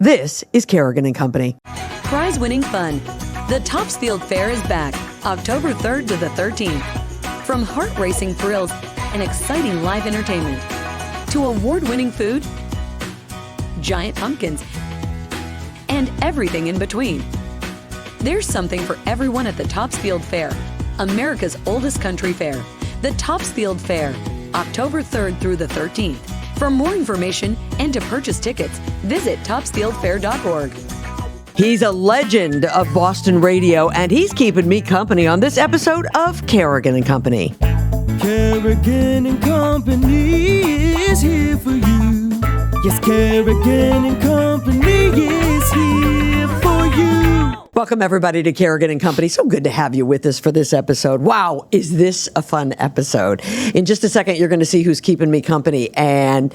This is Kerrigan and Company. Prize-winning fun. The Toppsfield Fair is back, October 3rd to the 13th. From heart-racing thrills and exciting live entertainment, to award-winning food, giant pumpkins, and everything in between. There's something for everyone at the Toppsfield Fair, America's oldest country fair. The Toppsfield Fair, October 3rd through the 13th. For more information and to purchase tickets, visit toppsfieldfair.org. He's a legend of Boston radio, and he's keeping me company on this episode of Kerrigan and Company. Kerrigan and Company is here for you. Yes, Kerrigan and Company is here for you. Welcome, everybody, to Kerrigan and Company. So good to have you with us for this episode. Wow, is this a fun episode? In just a second, you're going to see who's keeping me company, and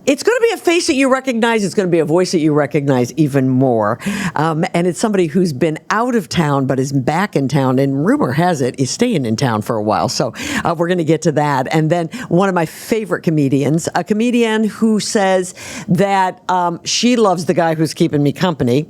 it's going to be a face that you recognize. It's going to be a voice that you recognize even more. And it's somebody who's been out of town but is back in town, and rumor has it is staying in town for a while. So we're going to get to that. And then one of my favorite comedians, a comedian who says that she loves the guy who's keeping me company.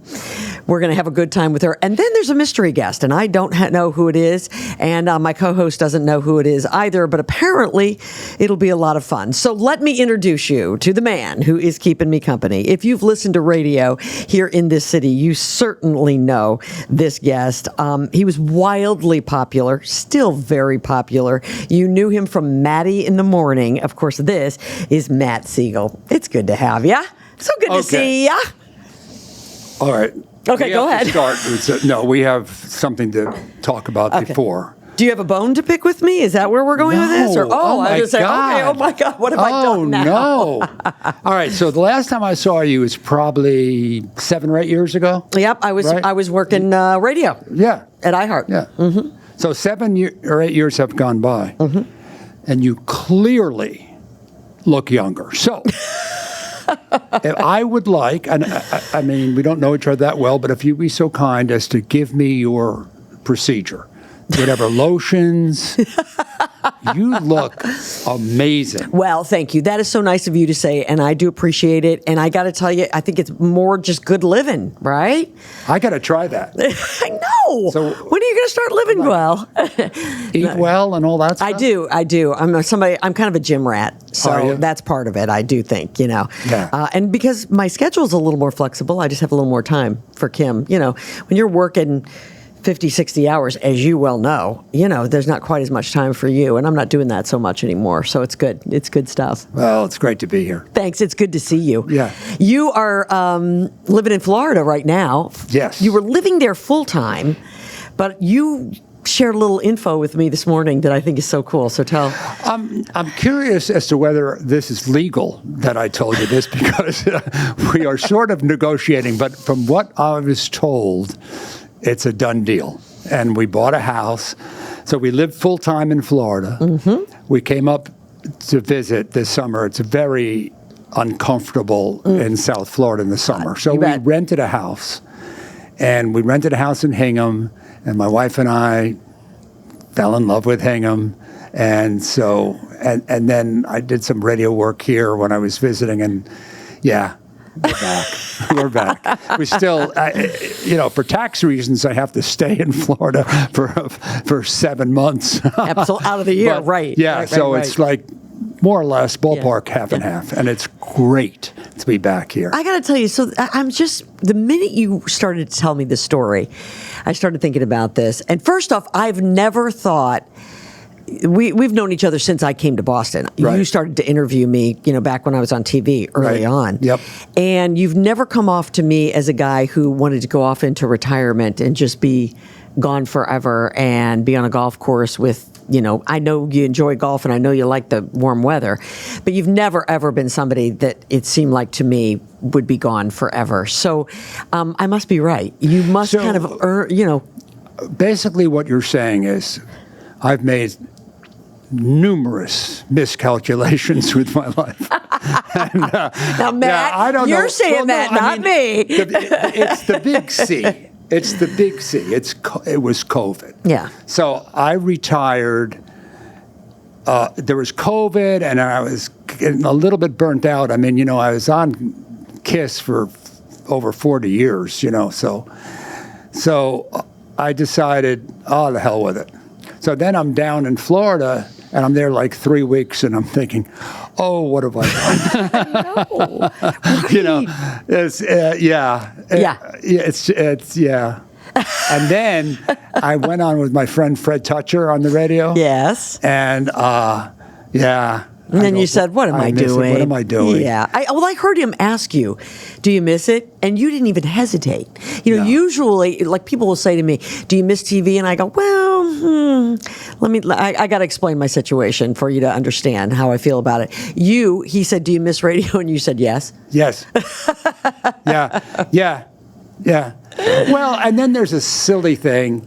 We're going to have a good time with her. And then there's a mystery guest, and I don't know who it is, and my co-host doesn't know who it is either, but apparently it'll be a lot of fun. So let me introduce you to the man who is keeping me company. If you've listened to radio here in this city, you certainly know this guest. He was wildly popular, still very popular. You knew him from Matty in the Morning. Of course, this is Matt Siegel. It's good to have you. So good to see ya. All right. Okay, go ahead. We have something to talk about before. Do you have a bone to pick with me? Is that where we're going with this? Or, oh I was just saying, okay, oh my God, what have I done now? No. All right, so the last time I saw you was probably 7 or 8 years ago? Yep, I was working radio. Yeah. At iHeart. Yeah. Mm-hmm. So 7 or 8 years have gone by, and you clearly look younger. So if I would like, and I mean, we don't know each other that well, but if you'd be so kind as to give me your procedure, whatever lotions, you look amazing. Well, thank you. That is so nice of you to say, and I do appreciate it. And I got to tell you, I think it's more just good living, right? I got to try that. I know. So when are you going to start living well? Eat well and all that stuff? I do. I'm kind of a gym rat, so that's part of it. I do think, Yeah. And because my schedule's a little more flexible, I just have a little more time for Kim. When you're working 50, 60 hours, as you well know, there's not quite as much time for you, and I'm not doing that so much anymore, so it's good. It's good stuff. Well, it's great to be here. Thanks. It's good to see you. Yeah. You are living in Florida right now. Yes. You were living there full-time, but you shared a little info with me this morning that I think is so cool, so tell. I'm curious as to whether this is legal that I told you this, because we are sort of negotiating, but from what I was told, it's a done deal. And we bought a house. So we lived full-time in Florida. Mm-hmm. We came up to visit this summer. It's very uncomfortable in South Florida in the summer. So we rented a house. And we rented a house in Hingham. And my wife and I fell in love with Hingham. And so, and then I did some radio work here when I was visiting. And yeah, we're back. We're back. We still, for tax reasons, I have to stay in Florida for 7 months. Absolutely, out of the year, right. Yeah, right, so right. It's like more or less ballpark half and half, and it's great to be back here. I got to tell you, so I'm just, the minute you started to tell me this story, I started thinking about this. And first off, I've never thought, we've known each other since I came to Boston. Right. You started to interview me, back when I was on TV early on. Yep. And you've never come off to me as a guy who wanted to go off into retirement and just be gone forever and be on a golf course with, I know you enjoy golf and I know you like the warm weather, but you've never, ever been somebody that it seemed like to me would be gone forever. So I must be right. You must kind of earn, Basically what you're saying is I've made numerous miscalculations with my life. And, now, Matt, I don't you're know. saying that, not me. It's the big C. It's the big C. It was COVID. Yeah. So I retired. There was COVID, and I was getting a little bit burnt out. I mean, I was on KISS for over 40 years, So I decided, oh, the hell with it. So then I'm down in Florida, and I'm there like 3 weeks, and I'm thinking, oh, what have I done? No. Right. It's And then I went on with my friend Fred Toucher on the radio. Yes. And And then you said, what am I doing? What am I doing? Yeah. I heard him ask you, do you miss it? And you didn't even hesitate. No. Usually, like, people will say to me, do you miss TV? And I go, well, I got to explain my situation for you to understand how I feel about it. He said, do you miss radio? And you said, yes. Yes. Yeah. Well, and then there's a silly thing.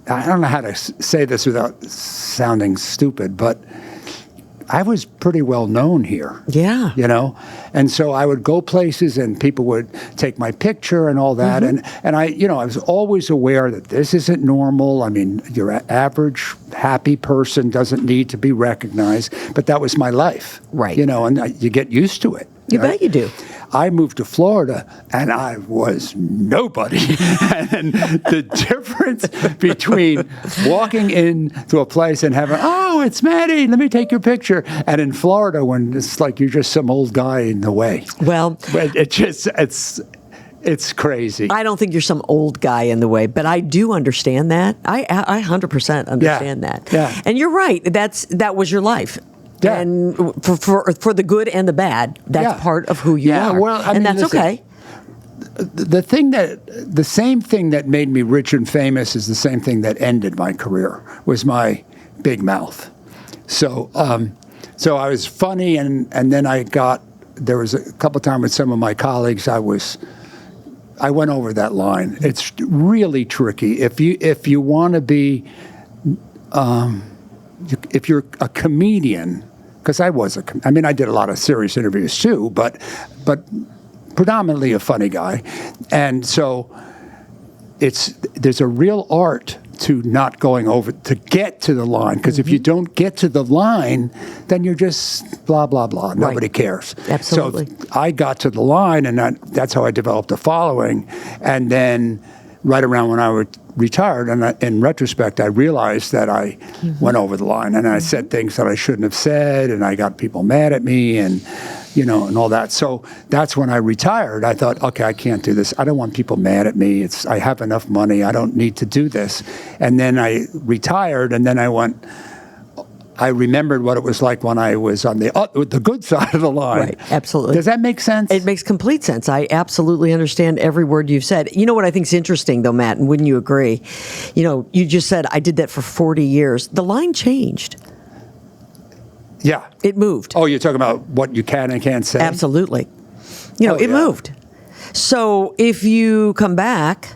I don't know how to say this without sounding stupid, but I was pretty well known here. Yeah. And so I would go places and people would take my picture and all that. And I was always aware that this isn't normal. I mean, your average happy person doesn't need to be recognized, but that was my life. Right. And you get used to it. You bet you do. I moved to Florida, and I was nobody. And the difference between walking into a place and having, oh, it's Matty, let me take your picture, and in Florida, when it's like you're just some old guy in the way. Well, it's crazy. I don't think you're some old guy in the way, but I do understand that. I 100% understand that. Yeah. And you're right. That was your life. Yeah. And for the good and the bad, that's part of who you are. Well, I mean, that's listen, okay. The same thing that made me rich and famous is the same thing that ended my career, was my big mouth. So I was funny, and then there was a couple times with some of my colleagues, I went over that line. It's really tricky. If you want to be, if you're a comedian, because I did a lot of serious interviews too, but predominantly a funny guy. And so there's a real art to not going over, to get to the line. Because if you don't get to the line, then you're just blah, blah, blah. Nobody cares. Absolutely. So I got to the line, and that's how I developed a following. And then right around when I retired, and in retrospect, I realized that I went over the line, and I said things that I shouldn't have said, and I got people mad at me, and and all that. So that's when I retired. I thought, okay, I can't do this. I don't want people mad at me. I have enough money. I don't need to do this. And then I retired, and then I remembered what it was like when I was on the good side of the line. Right, absolutely. Does that make sense? It makes complete sense. I absolutely understand every word you've said. You know what I think is interesting, though, Matt, and wouldn't you agree? You just said, I did that for 40 years. The line changed. Yeah. It moved. Oh, you're talking about what you can and can't say? Absolutely. It moved. So if you come back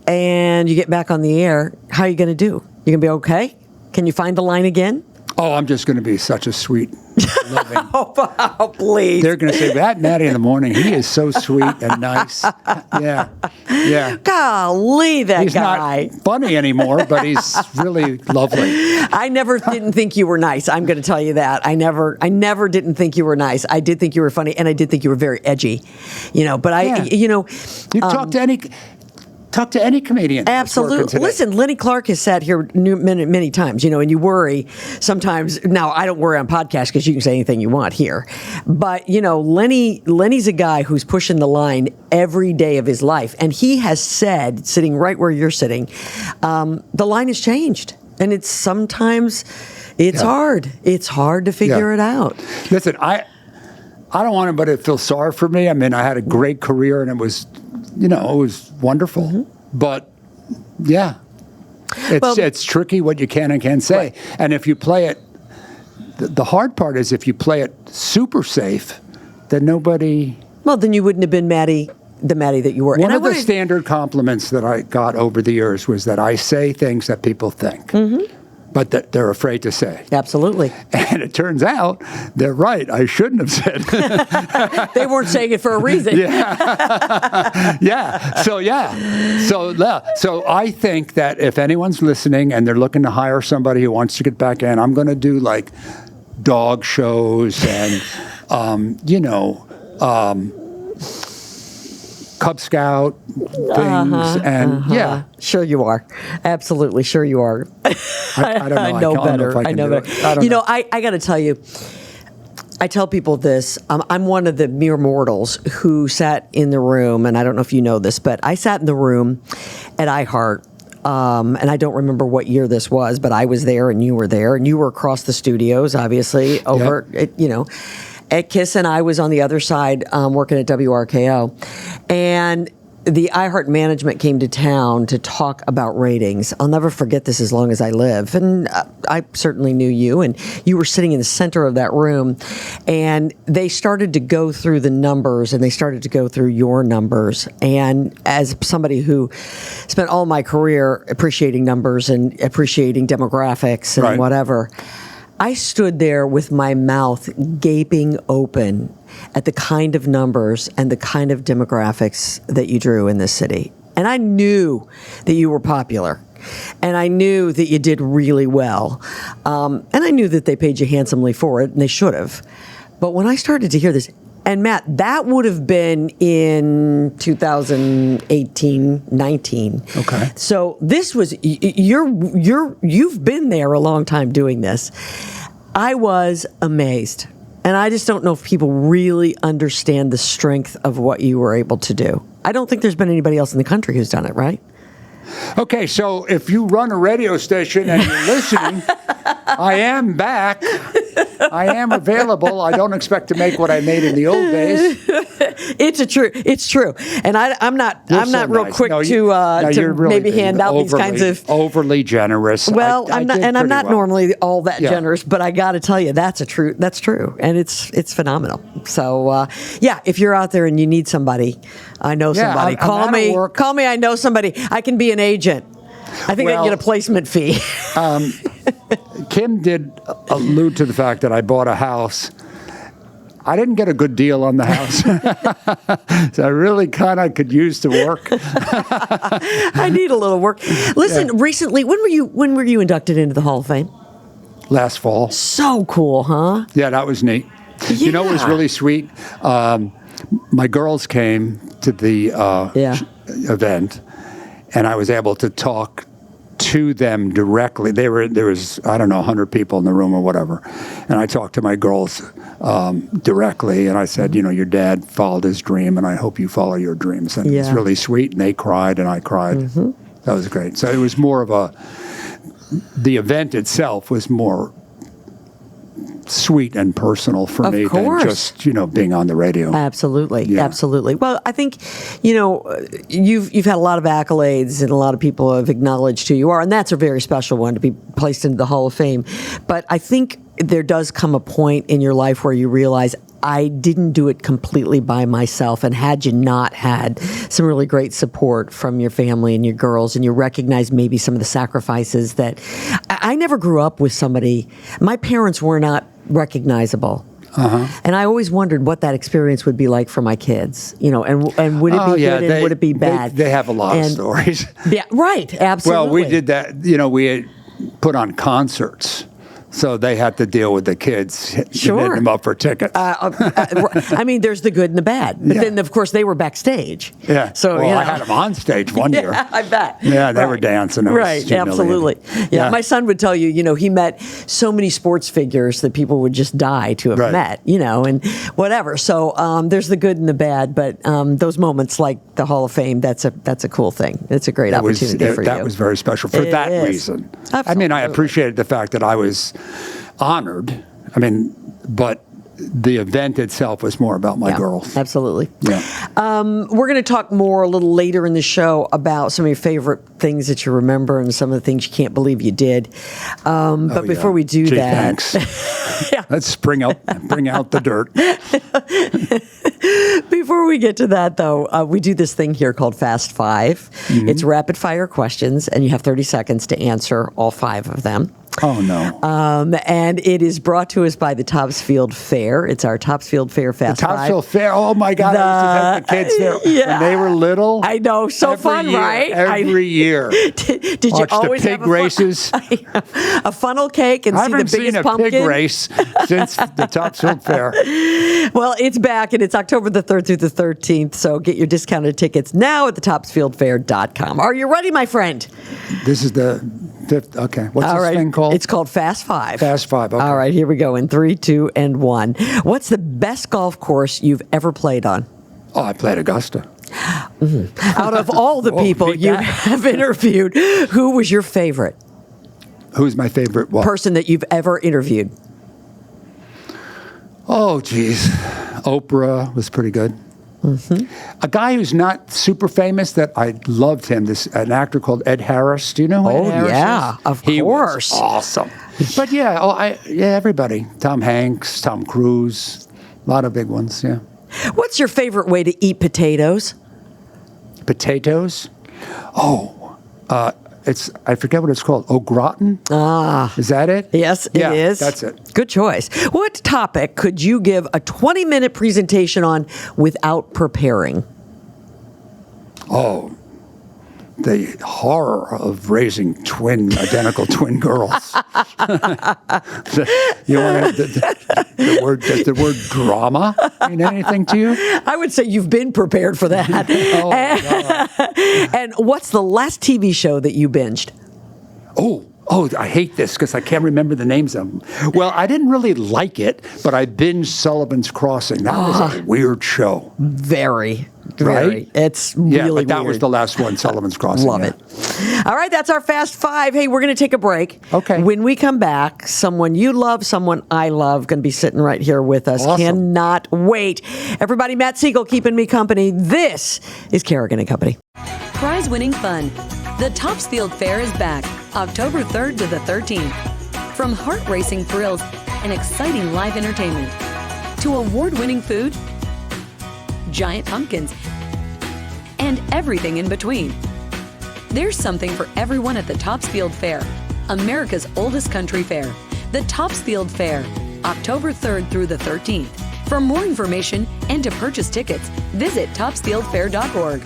and you get back on the air, how are you going to do? You going to be okay? Can you find the line again? Oh, I'm just going to be such a sweet, loving. Oh, please. They're going to say, that Matty in the morning, he is so sweet and nice. Yeah. Golly, he's guy. Not funny anymore, but he's really lovely. I never didn't think you were nice. I'm going to tell you that. I never didn't think you were nice. I did think you were funny, and I did think you were very edgy. But you talk to any comedian. Absolutely. Listen, Lenny Clark has sat here many times, and you worry sometimes. Now, I don't worry on podcasts because you can say anything you want here. But, Lenny's a guy who's pushing the line every day of his life. And he has said, sitting right where you're sitting, the line has changed. And it's hard. It's hard to figure it out. Listen, I don't want anybody to feel sorry for me. I mean, I had a great career, and it was wonderful. But it's tricky what you can and can't say. Right. And if you play it, the hard part is if you play it super safe, then nobody. Well, then you wouldn't have been the Matty that you were. One of the standard compliments that I got over the years was that I say things that people think. But that they're afraid to say. Absolutely. And it turns out they're right. I shouldn't have said. They weren't saying it for a reason. So I think that if anyone's listening and they're looking to hire somebody who wants to get back in, I'm going to do like dog shows and, Cub Scout things, and yeah. Sure you are. Absolutely sure you are. I don't know. I know I don't better. know if I I can know do better. it. I don't know. I got to tell you, I tell people this. I'm one of the mere mortals who sat in the room, and I don't know if you know this, but I sat in the room at iHeart. And I don't remember what year this was, but I was there and you were there, and you were across the studios, obviously, over, at KISS, and I was on the other side working at WRKO. And the iHeart management came to town to talk about ratings. I'll never forget this as long as I live. And I certainly knew you, and you were sitting in the center of that room. And they started to go through the numbers, and they started to go through your numbers. And as somebody who spent all my career appreciating numbers and appreciating demographics and Right. whatever, I stood there with my mouth gaping open at the kind of numbers and the kind of demographics that you drew in this city. And I knew that you were popular. And I knew that you did really well. And I knew that they paid you handsomely for it, and they should have. But when I started to hear this, and Matt, that would have been in 2018, 19. Okay. So this was you've been there a long time doing this. I was amazed. And I just don't know if people really understand the strength of what you were able to do. I don't think there's been anybody else in the country who's done it, right? Okay, so if you run a radio station and you're listening, I am back. I am available. I don't expect to make what I made in the old days. It's true. And I'm not You're I'm so not real nice. quick No, to you're really maybe being hand out these kinds of overly generous. Well, I I'm not, did and I'm pretty not well. normally all that Yeah. generous, but I got to tell you, that's true, and it's phenomenal. So, yeah, if you're out there and you need somebody, I know Yeah, somebody. I'm out of work. Call me. I know somebody. I can be an agent. I think I can Well, get a placement fee. Kim did allude to the fact that I bought a house. I didn't get a good deal on the house, so I really kind of could use the work. I need a little work. Listen, recently, when were you inducted into the Hall of Fame? Last fall. So cool, huh? Yeah, that was neat. You know what was Yeah. really sweet? My girls came to the event, and I was able to talk to them directly. There was, I don't know, 100 people in the room or whatever. And I talked to my girls directly, and I said, your dad followed his dream, and I hope you follow your dreams. And it was Yeah. really sweet, and they cried, and I cried. That was great. So it was more of the event itself was more sweet and personal for Of me course. than just, being on the radio. Absolutely, Yeah. absolutely. Well, I think you've had a lot of accolades, and a lot of people have acknowledged who you are, and that's a very special one to be placed into the Hall of Fame. But I think there does come a point in your life where you realize, I didn't do it completely by myself, and had you not had some really great support from your family and your girls, and you recognize maybe some of the sacrifices that I never grew up with somebody. My parents were not recognizable. And I always wondered what that experience would be like for my kids, and would it be good and would it be bad? They have a lot of stories. Yeah, right, absolutely. Well, we did that, we had put on concerts. So they had to deal with the kids, Sure. hitting them up for tickets. I mean, there's the good and the bad. But Yeah. then, of course, they were backstage. Yeah. So, I had them on stage one year. Yeah, I bet. Yeah, they were Right. dancing. It was Right, humiliating. absolutely. Yeah, my son would tell you, he met so many sports figures that people would just die to have Right. met, and whatever. So there's the good and the bad, but those moments like the Hall of Fame, that's a cool thing. It's a great opportunity for you. That was very special for It that is. reason. I Absolutely. appreciated the fact that I was honored. But the event itself was more about my Yeah, girls. Absolutely. Yeah. We're going to talk more a little later in the show about some of your favorite things that you remember and some of the things you can't believe you did. But before we do Gee, that, thanks. Yeah. Let's bring out the dirt. Before we get to that, though, we do this thing here called Fast Five. It's rapid fire questions, and you have 30 seconds to answer all 5 of them. Oh, no. And it is brought to us by the Toppsfield Fair. It's our Toppsfield Fair Fast The Toppsfield Fair. Oh, my God. I used to take the kids there when they were little. I know. So every fun, year, right? Every year. Did you Watch always the pig have races. a funnel cake and I see the haven't biggest seen a pumpkin? pig race since the Toppsfield Fair. Well, it's back, and it's October the 3rd through the 13th, so get your discounted tickets now at thetopsfieldfair.com. Are you ready, my friend? This is the fifth. Okay. What's All this right. thing called? It's called Fast Five. Fast Five. Okay. All right, here we go in 3, 2, and 1. What's the best golf course you've ever played on? Oh, I played Augusta. Out of all the people beat you that. have interviewed, who was your favorite Who's my favorite? What? person that you've ever interviewed? Oh, geez. Oprah was pretty good. Mm-hmm. A guy who's not super famous that I loved him, an actor called Ed Harris. Do you know who Ed Harris yeah, is? of He course. was awesome. But yeah, everybody. Tom Hanks, Tom Cruise, a lot of big ones, yeah. What's your favorite way to eat potatoes? Potatoes? Oh, I forget what it's called. Au gratin? Ah. Is that it? Yes, Yeah, it is. that's it. Good choice. What topic could you give a 20-minute presentation on without preparing? Oh, the horror of raising identical twin girls. You want the word? Does the word drama mean anything to you? I would say you've been prepared for that. Oh, God. And what's the last TV show that you binged? Oh, I hate this because I can't remember the names of them. Well, I didn't really like it, but I binged Sullivan's Crossing. That was a weird show. Very. Right? It's Yeah, really but that weird. was the last one, Sullivan's Crossing. Love yeah. it. All right, that's our Fast Five. Hey, we're going to take a break. Okay. When we come back, someone you love, someone I love, going to be sitting right here with us. Awesome. Cannot wait. Everybody, Matt Siegel keeping me company. This is Kerrigan and Company. Prize-winning fun. The Toppsfield Fair is back, October 3rd to the 13th. From heart-racing thrills and exciting live entertainment to award-winning food, giant pumpkins, and everything in between. There's something for everyone at the Toppsfield Fair, America's oldest country fair. The Toppsfield Fair, October 3rd through the 13th. For more information and to purchase tickets, visit topsfieldfair.org.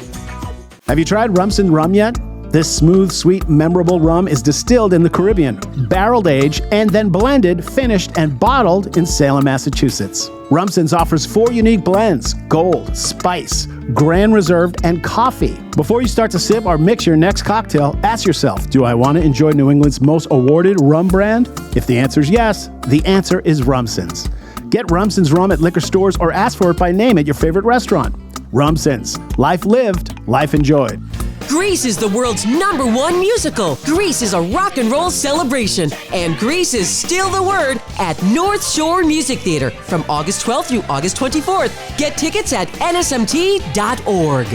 Have you tried Rumson Rum yet? This smooth, sweet, memorable rum is distilled in the Caribbean, barreled aged, and then blended, finished, and bottled in Salem, Massachusetts. Rumson's offers 4 unique blends: Gold, Spice, Grand Reserved, and Coffee. Before you start to sip or mix your next cocktail, ask yourself, do I want to enjoy New England's most awarded rum brand? If the answer is yes, the answer is Rumson's. Get Rumson's rum at liquor stores or ask for it by name at your favorite restaurant. Rumson's. Life lived, life enjoyed. Grease is the world's #1 musical. Grease is a rock and roll celebration, and Grease is still the word at North Shore Music Theater from August 12th through August 24th. Get tickets at nsmt.org.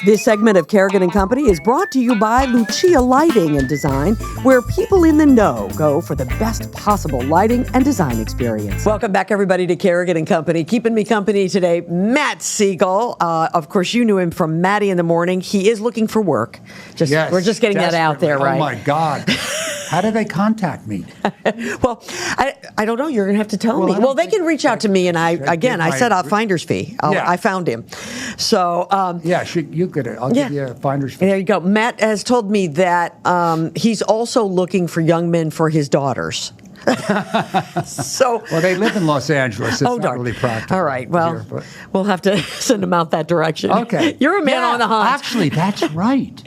This segment of Kerrigan and Company is brought to you by Lucia Lighting and Design, where people in the know go for the best possible lighting and design experience. Welcome back, everybody, to Kerrigan and Company. Keeping me company today, Matt Siegel. Of course, you knew him from Matty in the Morning. He is looking for work. Yes, We're just getting that out there, right? Oh, my God. How did they contact me? Well, I don't know. You're going to have to tell me. Well, they can reach out to me, and I set out finder's fee. I found him. So Yeah, you get it. I'll give you a finder's fee. there you go. Matt has told me that he's also looking for young men for his daughters. So, Well, they live in Los Angeles. It's not darn. really practical. All right. Well, here, but- we'll have to send him out that direction. Okay. You're a man Yeah, on the hunt. Actually, that's right.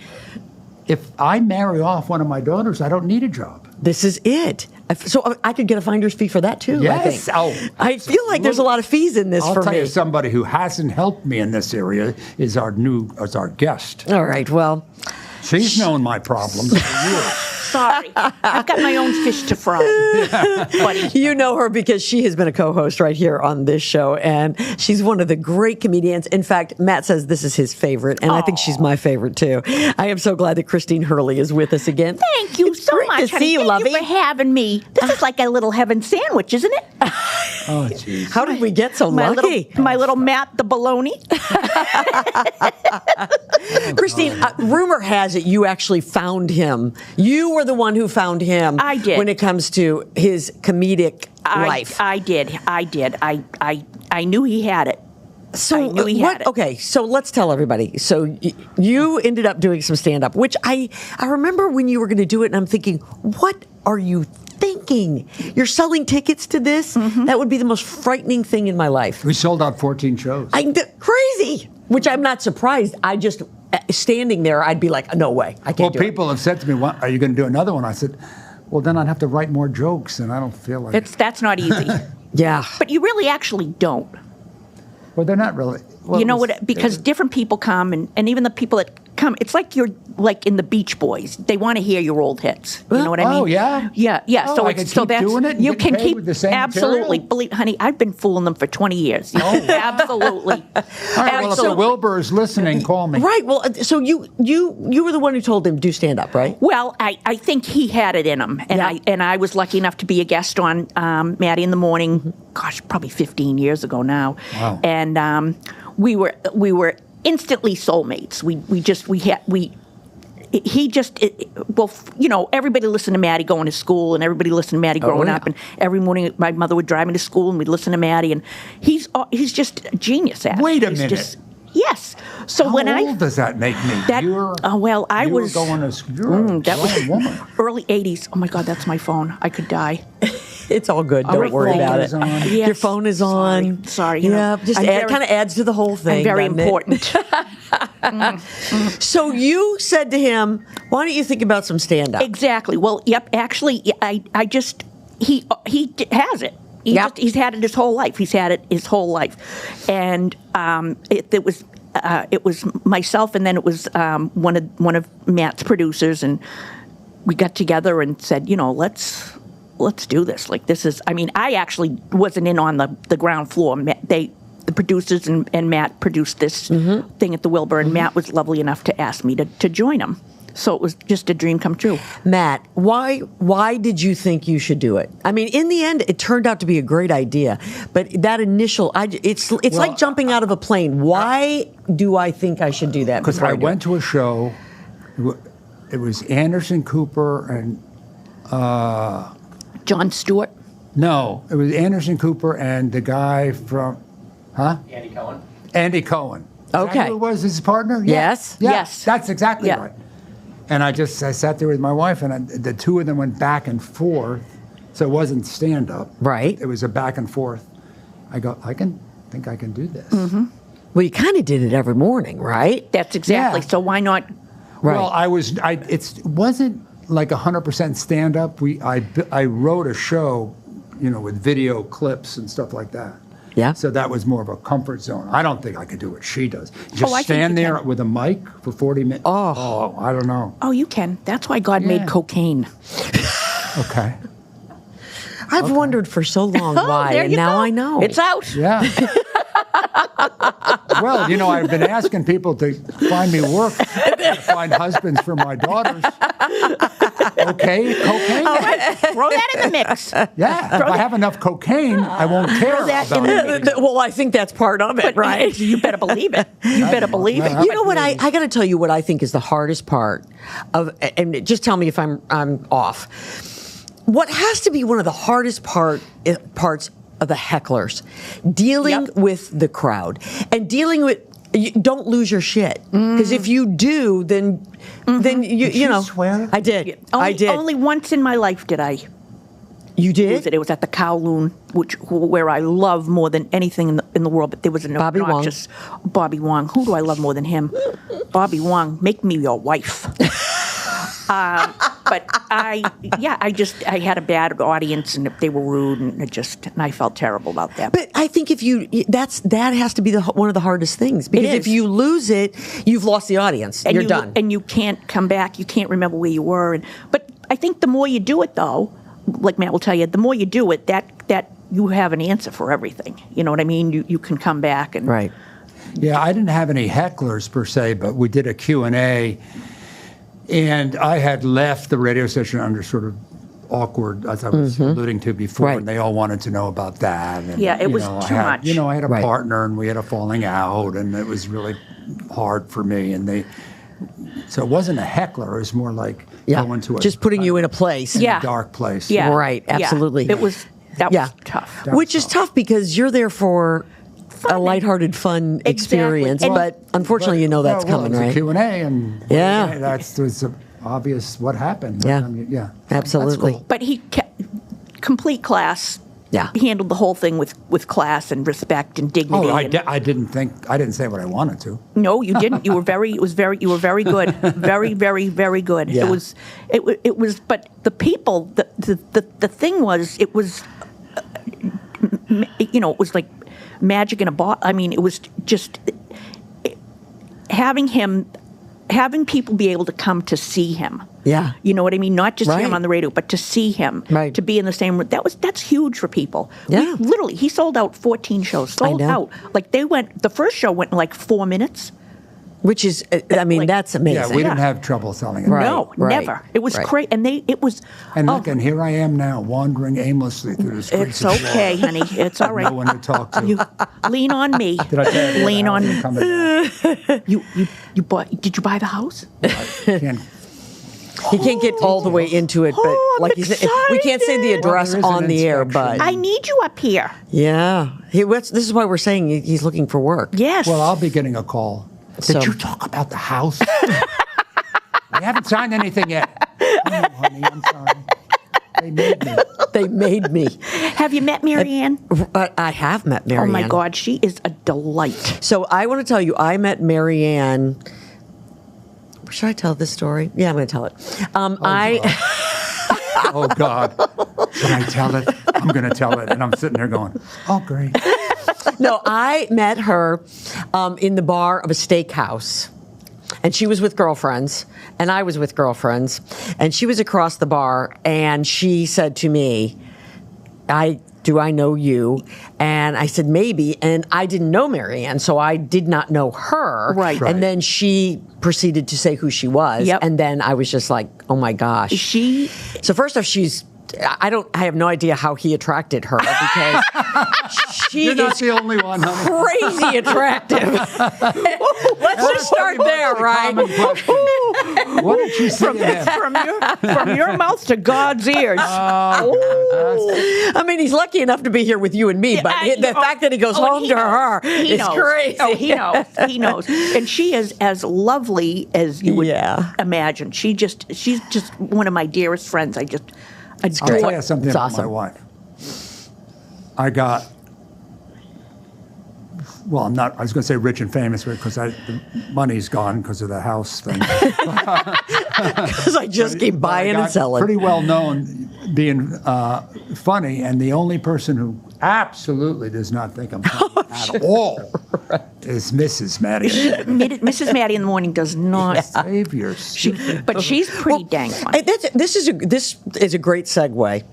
If I marry off one of my daughters, I don't need a job. This is it. So I could get a finder's fee for that too. I Yes. think. Oh, I feel like there's a lot of fees in this I'll for tell me. you, somebody who hasn't helped me in this area is our guest. All right. Well, She's known my problems for years. Sorry, I've got my own fish to fry, buddy. you know her because she has been a co-host right here on this show, and she's one of the great comedians. In fact, Matt says this is his favorite, and I think she's my favorite too. I am so glad that Christine Hurley is with us again. Thank you It's so great much, to honey. see you, Thank lovey. you for having me. This is like a little heaven sandwich, isn't it? Oh, jeez. How did we get so My lucky? little Matt the baloney. Christine, rumor has it you actually found him. You were the one who found him. I did. When it comes to his comedic life. I did. I knew he had it. So I knew he had it. Okay, so let's tell everybody. So you ended up doing some stand-up, which I remember when you were going to do it, and I'm thinking, what are you thinking? You're selling tickets to this? Mm-hmm. That would be the most frightening thing in my life. We sold out 14 shows. Crazy, which I'm not surprised. I just, standing there, I'd be like, no way, I can't do it. People have said to me, are you going to do another one? I said, well, then I'd have to write more jokes, and I don't feel like it. That's not easy. Yeah. But you really actually don't. Well, they're not really. Well, You know what? Because different people come, and even the people that come, it's like you're like in the Beach Boys. They want to hear your old hits. You know what I mean? Oh, yeah? Yeah. Oh, so I can keep that's doing it and you get can paid keep with the same absolutely. material? Believe, honey, I've been fooling them for 20 years. Absolutely. All right, well, if the Wilbur is listening, call me. Right. Well, so you were the one who told him do stand up, right? Well, I think he had it in him, and I was lucky enough to be a guest on Matty in the Morning. Gosh, probably 15 years ago now. Wow. And we were instantly soulmates. Everybody listened to Matty going to school, and everybody listened to Matty growing up. And every morning, my mother would drive me to school, and we'd listen to Matty. And he's just a genius at it. Wait a He's minute. just- yes. So How when old does that make me? I was going to. You're a that was grown woman. early 80s. Oh my God, that's my phone. I could die. It's all good. All Don't right, worry thank about you. it. Yes. Your phone is on. Sorry. Yeah, just I'm kind of adds to the whole thing. I'm very doesn't it? important. So you said to him, "Why don't you think about some stand up?" Exactly. Well, yep. Actually, I just he has it. He's had it his whole life. He's had it his whole life, and it was myself, and then it was one of Matt's producers, and we got together and said, let's do this. Like, this is. I mean, I actually wasn't in on the ground floor. The producers and Matt produced this thing at the Wilbur, and Matt was lovely enough to ask me to join him. So it was just a dream come true. Matt, why did you think you should do it? I mean, in the end, it turned out to be a great idea, but that initial, it's like jumping out of a plane. Why do I think I should do that? Because I went to a show. It was Anderson Cooper and John Stewart. no, it was Anderson Cooper and the guy from, Andy Cohen. Is that Okay. who it was his partner? Yes. Yeah, Yes. that's exactly Yeah. right. And I sat there with my wife, and the two of them went back and forth. So it wasn't stand up. Right. It was a back and forth. I go, I think I can do this. Mm-hmm. Well, you kind of did it every morning, right? That's exactly. Yeah. So why not? Right. Well, it wasn't like 100% stand up. I wrote a show, with video clips and stuff like that. Yeah. So that was more of a comfort zone. I don't think I could do what she does. Just I think stand you there can. with a mic for 40 minutes. Oh, I don't know. Oh, you can. That's why God made cocaine. Okay. I've wondered for so long why, there and you now go. I know. It's out. Yeah. Well, I've been asking people to find me work, to find husbands for my daughters. Okay, cocaine? All right. Throw that in the mix. Yeah, if I have enough cocaine, I won't care that about in it. Well, I think that's part of it, right? You better believe it. You better believe it. You know what? I got to tell you what I think is the hardest part of, and just tell me if I'm off. What has to be one of the hardest parts of the hecklers, dealing with the crowd and dealing with. Don't lose your shit, because if you do, then you swear? I did. I did. Only once in my life did I. You did? Lose it. It was at the Kowloon, where I love more than anything in the world. But there was an Bobby Wong. obnoxious Bobby Wong. Who do I love more than him? Bobby Wong. Make me your wife. But I had a bad audience, and they were rude, and I felt terrible about that. But I think that has to be one of the hardest things, because It if is. you lose it, you've lost the audience. You're done. And you can't come back. You can't remember where you were. But I think the more you do it, though, like Matt will tell you, the more you do it, that you have an answer for everything. You know what I mean? You can come back and Right. Yeah, I didn't have any hecklers per se, but we did a Q&A, and I had left the radio station under sort of awkward, as I was alluding to before, Right. and they all wanted to know about that. And, Yeah, it was I too had, much. I had a Right. partner, and we had a falling out, and it was really hard for me. And so it wasn't a heckler; it was more like going to just putting you in a place. Yeah. dark place. Yeah. Right, Yeah. absolutely. That was tough. Which is tough because you're there for a lighthearted, fun Exactly. experience. And- But unfortunately, that's coming, it's right? a Q&A, and Yeah. it's obvious what happened. Yeah. I mean, yeah, Absolutely. That's cool. But he kept complete class. Yeah. He handled the whole thing with class and respect and dignity. Oh, and- I didn't say what I wanted to. No, you didn't. You were very good. Very, very, very good. Yeah. It was, but the people, the thing was, it was, it was like magic in a bottle. I mean, it was just having people be able to come to see him. Yeah. You know what I mean? Not just hear Right. him on the radio, but to see him, Right. to be in the same room. That's huge for people. Yeah. Literally, he sold out 14 shows. Sold know. out. Like the first show went in like 4 minutes. Which is, that's amazing. Yeah, we didn't have trouble selling it. Right. No, never. It was right. crazy, and it was. And oh, look, and here I am now, wandering aimlessly through the streets. it's okay, honey. It's all right. No one to talk to. You lean on me. Did I tell you lean that? on I me. was coming down. You bought? Did you buy the house? Can't- He can't get all the way into it, but Oh, I'm like you said, we can't say the excited. address Well, there is on an the air, but inspection. I need you up here. yeah, this is why we're saying he's looking for work. Yes. Well, I'll be getting a call. So- Did you talk about the house? I haven't signed anything yet. Oh, honey, I'm sorry. They made me. They made me. Have you met Marianne? But I have met Marianne. Oh my God, she is a delight. So I want to tell you, I met Marianne. Should I tell this story? Yeah, I'm going to tell it. Oh, God. Should I tell it? I'm going to tell it. And I'm sitting there going, oh, great. No, I met her in the bar of a steakhouse. And she was with girlfriends, and I was with girlfriends. And she was across the bar, and she said to me, do I know you? And I said, maybe. And I didn't know Marianne, so I did not know her. Right. And then she proceeded to say who she was. Yep. And then I was just like, oh my gosh. So first off, I have no idea how he attracted her because she You're not is the only one, honey. crazy attractive. Let's just start there, right? What did you say to him? from your mouth to God's ears. I mean, he's lucky enough to be here with you and me, but the fact that he goes home to her is crazy. Oh, he knows. He knows. And she is as lovely as you would imagine. She's just one of my dearest friends. I just I'll tell you something It's about awesome. my wife. I got, well, I was going to say rich and famous because the money's gone because of the house thing. Because I just keep buying and selling. Pretty well known being funny, and the only person who absolutely does not think I'm funny at all is Mrs. Matty. Mrs. Matty in the morning does not. Save your But she's pretty dang funny. This is a great segue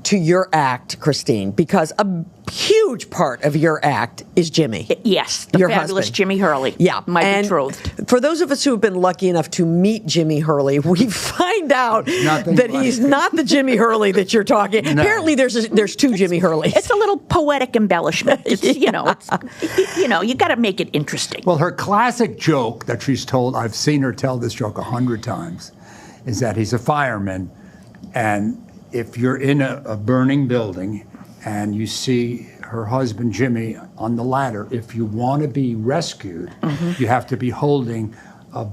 to your act, Christine, because a huge part of your act is Jimmy. Yes, the your fabulous husband. Jimmy Hurley. Yeah, my and betrothed. For those of us who have been lucky enough to meet Jimmy Hurley, we find out Nothing that like he's it. not the Jimmy Hurley that you're talking. No. Apparently, there's two Jimmy Hurleys. It's a little poetic embellishment. It's, you got to make it interesting. Well, her classic joke that she's told, I've seen her tell this joke 100 times, is that he's a fireman, and if you're in a burning building and you see her husband Jimmy on the ladder, if you want to be rescued, you have to be holding a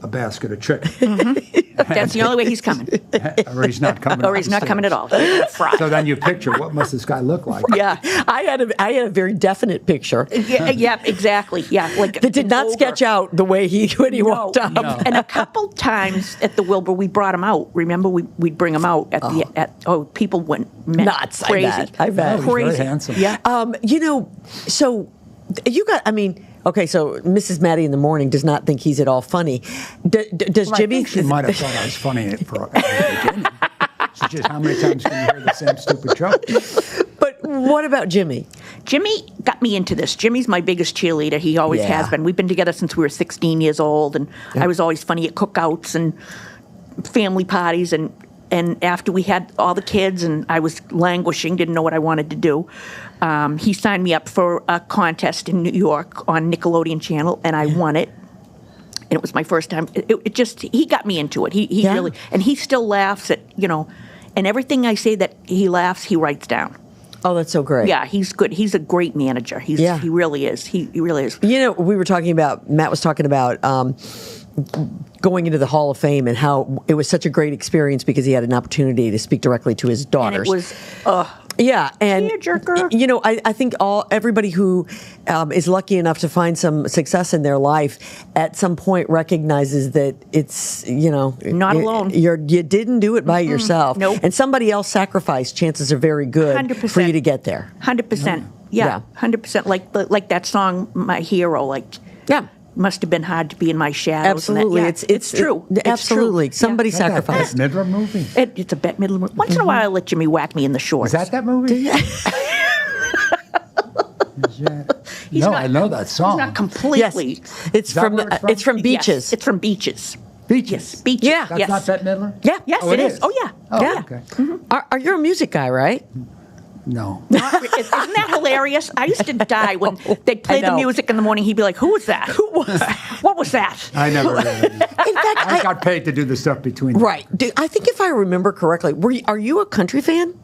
basket of chicken. That's the only way he's coming. Or he's not coming. Or he's not coming at all. He's gonna fry. So then you picture, what must this guy look like? Yeah. I had a very definite picture Yeah, exactly. Yeah, like that did not sketch out the way when he walked up. No. And a couple times at the Wilbur, we brought him out. Remember, we'd bring him out people went Nuts, I crazy. bet. I bet. Oh, he's very Crazy. handsome. Yeah. So you got, okay, so Mrs. Matty in the morning does not think he's at all funny. Does Well, Jimmy? I think she might have thought I was funny at the beginning. She just, how many times can you hear the same stupid joke? But what about Jimmy? Jimmy got me into this. Jimmy's my biggest cheerleader. He always Yeah. has been. We've been together since we were 16 years old, and I was always funny at cookouts and family parties, and and after we had all the kids and I was languishing, didn't know what I wanted to do, he signed me up for a contest in New York on Nickelodeon Channel, and I won it. And it was my first time. He got me into it. He really, and he still laughs at, and everything I say that he laughs, he writes down. Oh, that's so great. Yeah, he's good. He's a great manager. He really is. He really is. We were talking about, Matt was talking about going into the Hall of Fame and how it was such a great experience because he had an opportunity to speak directly to his daughters. And it was, yeah, and tearjerker. I think everybody who is lucky enough to find some success in their life at some point recognizes that it's not alone. You didn't do it by yourself. Nope. And somebody else sacrificed. Chances are very good 100%. for you to get there. 100%. Yeah, 100%. Like that song, My Hero. Must have been hard to be in my shadows. Absolutely, and it's true. It's absolutely, true. somebody sacrificed. Bette Midler movie. It's a Bette Midler movie. Once in a while, I let Jimmy whack me in the shorts. Is that movie? I know that song. He's not completely. Yes, it's from Beaches. Yes, it's from Beaches. Beaches. Yes, Beaches. Yeah. That's not Bette Midler? Yeah. Yes, Oh, it it is. is. Oh, yeah. Oh, yeah. okay. Are you a music guy, right? No. Isn't that hilarious? I used to die when they'd play the music in the morning. He'd be like, "Who was that? Who was that? What was that?" I never did. In fact, I got paid to do the stuff between. Right. I think if I remember correctly, are you a country fan?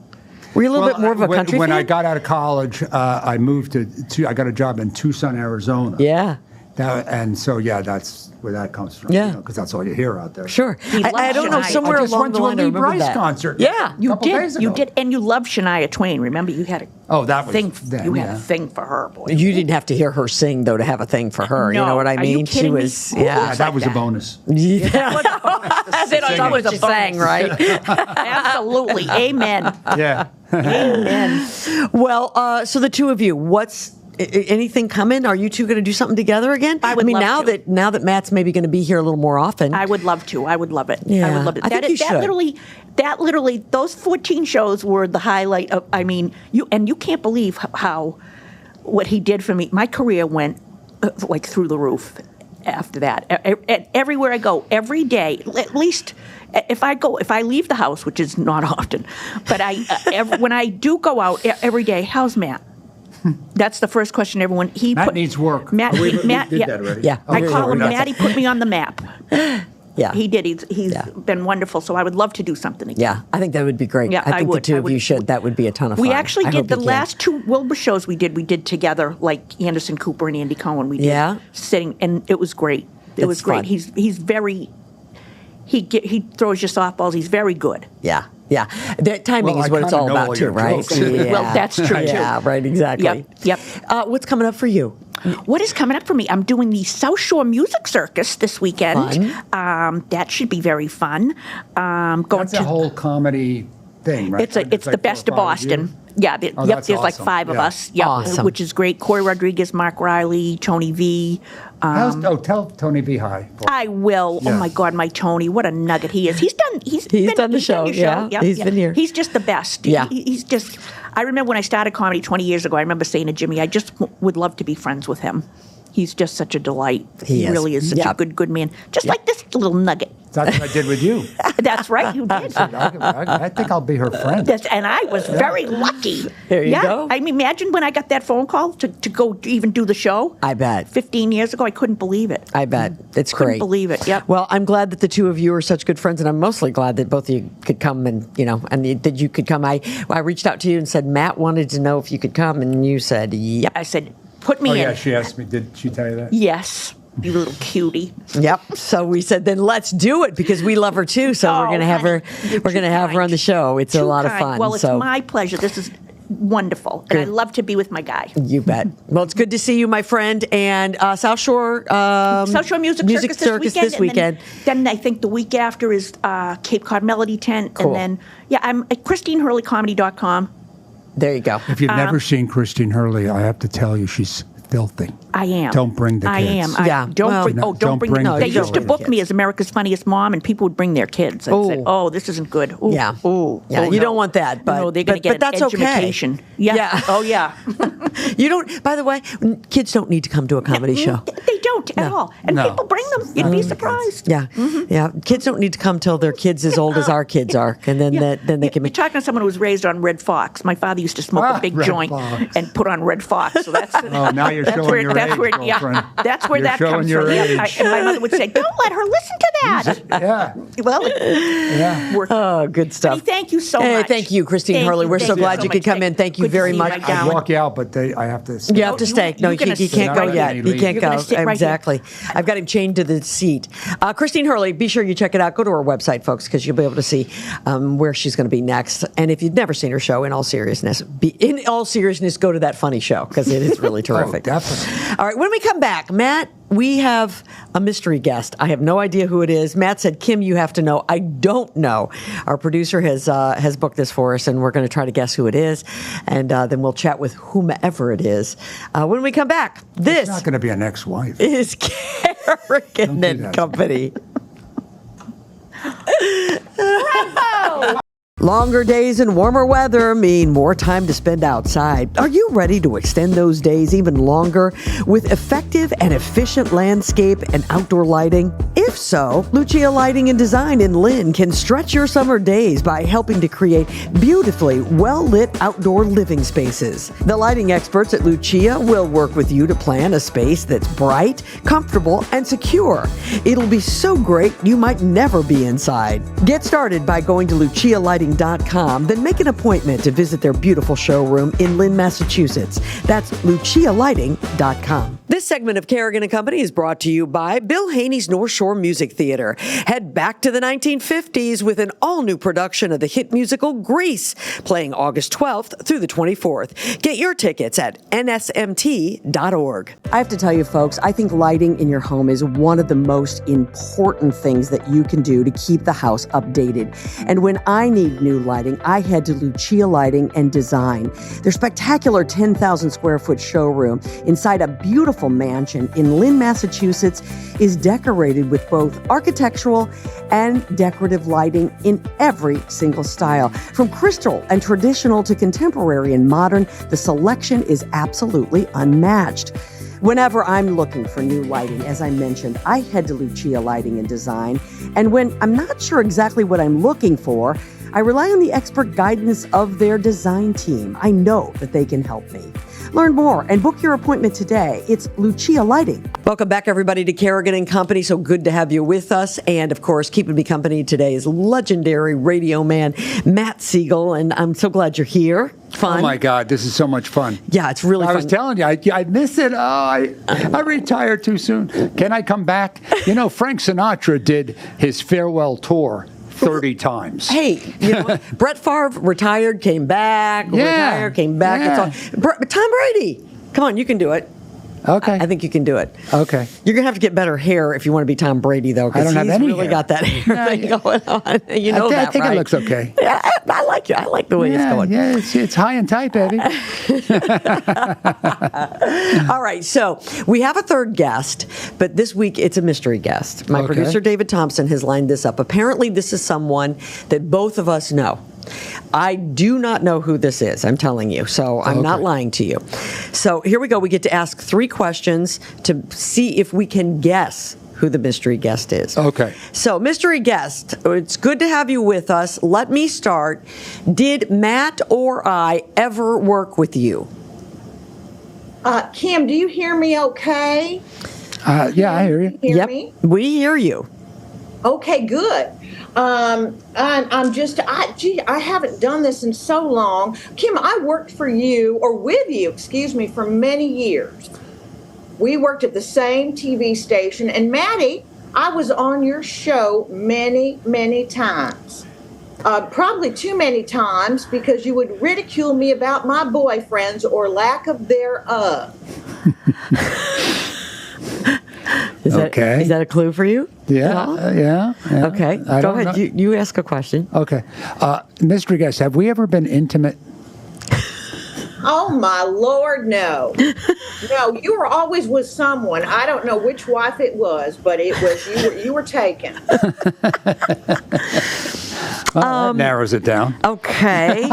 Were you a little bit more of a country fan? When I got out of college, I moved to I got a job in Tucson, Arizona. Yeah. And so, that's where that comes from. Yeah. Because that's all you hear out there. Sure. I don't know, Shania. somewhere I just along went the to a line I Lee remember Brice that. concert. Yeah. You days ago. did, and you loved Shania Twain. Remember, you had that was thing. then, you had a thing for her, boy. You didn't have to hear her sing, though, to have a thing for her. No. You know what I Are you mean? kidding me? Was, Who yeah. was that was like a bonus. Yeah. That's what you sang, right? Absolutely. Amen. Yeah. Amen. Well, so the two of you, anything coming? Are you two going to do something together again? I would love to. now that Matt's maybe going to be here a little more often. I would love to. I would love it. Yeah. I would love it. I think you should. That literally, those 14 shows were the highlight of. I mean, you can't believe what he did for me. My career went like through the roof after that. Everywhere I go, every day, at least. If I leave the house, which is not often, but when I do go out every day, how's Matt? That's the first question everyone. Matt needs work. Matt we did yeah. that already. Yeah. I call him Matty. Put me on the map. Yeah. He did. He's been wonderful. So I would love to do something again. Yeah, I think that would be great. Yeah, I think I would. the two of you should. That would be a ton of fun. We actually I did hope the you can. last two Wilbur shows we did together, like Anderson Cooper and Andy Cohen. We did sitting, and it was great. It was great. Fun. He's very. He throws you softballs. He's very good. Yeah. Yeah, the timing is what it's all about too, right? Yeah. Well, that's true too. Yeah, right, exactly. Yep. What's coming up for you? What is coming up for me? I'm doing the South Shore Music Circus this weekend. That should be very fun. That's a whole comedy thing, right? It's the best of Boston. Yeah, there's awesome. like five of us. Yeah, awesome. Which is great. Corey Rodriguez, Mark Riley, Tony V. Tell Tony V hi. I will. Yeah. Oh my God, my Tony! What a nugget he is. He's done the show. your Yeah, he's been here. He's just the best. Yeah. He's just. I remember when I started comedy 20 years ago. I remember saying to Jimmy, I just would love to be friends with him. He's just such a delight. He really is such a good man. Just like this little nugget. That's what I did with you. That's right, you did. I think I'll be her friend. And I was very lucky. There you go. I mean, imagine when I got that phone call to go even do the show. I bet. 15 years ago, I couldn't believe it. I bet. It's Couldn't great. believe it, yep. Well, I'm glad that the two of you are such good friends, and I'm mostly glad that both of you could come and that you could come. I reached out to you and said, Matt wanted to know if you could come, and you said, yep. I said, put me in. Yeah, she asked me. Did she tell you that? Yes, you little cutie. Yep. So we said, then let's do it because we love her too. So we're going to have her. You're We're going to too have her kind. on the show. It's a Too lot of kind. fun. Well, it's so my pleasure. This is wonderful, and I love to be with my guy. you bet. Well, it's good to see you, my friend. And South Shore Music Circus this weekend. And then I think the week after is Cape Cod Melody Tent, Cool. and then I'm at ChristineHurleyComedy.com. There you go. If you've never seen Christine Hurley, I have to tell you, she's filthy. I am. Don't bring the kids. I am. Yeah. Don't bring. No, don't bring. don't They bring used to the book kids. me as America's Funniest Mom, and people would bring their kids. I said, Oh. "Oh, this isn't good." Ooh, Yeah. Ooh, Yeah, oh, you no. don't want that, but- no, they're going to but get an that's okay. education. Yeah. Yeah. Oh yeah. You don't. By the way, kids don't need to come to a comedy show. They don't. don't at all. And No. people bring them. You'd be surprised. Yeah, yeah. Kids don't need to come till their kids as old as our kids are, and then then they can You're be. talking to someone who was raised on Red Fox. My father used to smoke a big Red joint Fox. and put on Red Fox. So that's Oh, now you're that's showing where, your that's age, where, girlfriend. that's where You're that showing comes your from. age. And my mother would say, "Don't let her listen to that." Yeah. Well, Yeah. Oh, good stuff. Honey, thank you so Hey, much. thank you, Christine Thank Hurley. you, We're thank so you glad so you could much. come in. Thank you Good to very see much. right I'd down. walk you out, but I have to. You have to stay. No, you're gonna you can't go sit yet. right He here. can't You're go. gonna sit right here. Exactly. I've got him chained to the seat. Christine Hurley, be sure you check it out. Go to her website, folks, because you'll be able to see where she's going to be next. And if you've never seen her show, in all seriousness, go to that funny show because it is really terrific. Definitely. All right, when we come back, Matt, we have a mystery guest. I have no idea who it is. Matt said, Kim, you have to know. I don't know. Our producer has booked this for us, and we're going to try to guess who it is. And then we'll chat with whomever it is. When we come back, this It's not going to be an ex-wife. is Kerrigan do and that. Company. Longer days and warmer weather mean more time to spend outside. Are you ready to extend those days even longer with effective and efficient landscape and outdoor lighting? If so, Lucia Lighting and Design in Lynn can stretch your summer days by helping to create beautifully well-lit outdoor living spaces. The lighting experts at Lucia will work with you to plan a space that's bright, comfortable, and secure. It'll be so great you might never be inside. Get started by going to lucialighting.com, then make an appointment to visit their beautiful showroom in Lynn, Massachusetts. That's lucialighting.com. This segment of Kerrigan & Company is brought to you by Bill Haney's North Shore Music Theater. Head back to the 1950s with an all-new production of the hit musical Grease, playing August 12th through the 24th. Get your tickets at nsmt.org. I have to tell you, folks, I think lighting in your home is one of the most important things that you can do to keep the house updated. And when I need new lighting, I head to Lucia Lighting and Design. Their spectacular 10,000 square foot showroom inside a beautiful mansion in Lynn, Massachusetts is decorated with both architectural and decorative lighting in every single style. From crystal and traditional to contemporary and modern, the selection is absolutely unmatched. Whenever I'm looking for new lighting, as I mentioned, I head to Lucia Lighting and Design. And when I'm not sure exactly what I'm looking for, I rely on the expert guidance of their design team. I know that they can help me. Learn more and book your appointment today. It's Lucia Lighting. Welcome back, everybody, to Kerrigan & Company. So good to have you with us. And, of course, keeping me company today is legendary radio man Matt Siegel. And I'm so glad you're here. Fun. Oh, my God. This is so much fun. Yeah, it's really fun. I was telling you, I miss it. Oh, I retired too soon. Can I come back? You know, Frank Sinatra did his farewell tour 30 times. Hey, you know what? Brett Favre retired, came back, retired, came back. Yeah. It's all, Tom Brady. Come on, you can do it. Okay. I think you can do it. Okay. You're going to have to get better hair if you want to be Tom Brady, though, I because don't have he's any really hair. got that hair thing going on. You know I that, think right? it looks okay. Yeah, I like it. I like the way it's going. Yeah, it's high and tight, baby. All right, so we have a third guest, but this week it's a mystery guest. My Okay. producer, David Thompson, has lined this up. Apparently, this is someone that both of us know. I do not know who this is, I'm telling you, so I'm not Okay. lying to you. So here we go. We get to ask 3 questions to see if we can guess who the mystery guest is. Okay. So, mystery guest, it's good to have you with us. Let me start. Did Matt or I ever work with you? Kim, do you hear me okay? Yeah, I hear you. Hear me? We hear you. Okay, good. I'm just, I haven't done this in so long. Kim, I worked for you, or with you, excuse me, for many years. We worked at the same TV station, and Matty, I was on your show many, many times. Probably too many times because you would ridicule me about my boyfriends or lack of thereof. Is that a clue for you? Yeah, yeah. Okay, I go don't ahead. know. You ask a question. Okay. Mystery guest, have we ever been intimate? Oh, my Lord, no. No, you were always with someone. I don't know which wife it was, but it was you were taken. That narrows it down. Okay.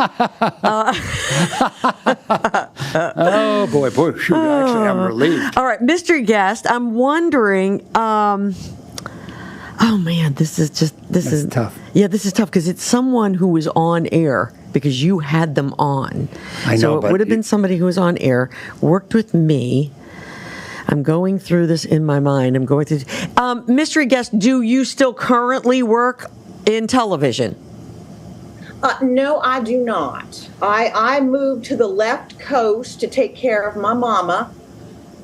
Oh boy, shoot! Actually, I'm relieved. All right, mystery guest. I'm wondering. Oh man, this is tough. Yeah, this is tough because it's someone who was on air because you had them on. I know, so it but would have been somebody who was on air, worked with me. I'm going through this in my mind. I'm going through. Mystery guest. Do you still currently work in television? No, I do not. I moved to the left coast to take care of my mama,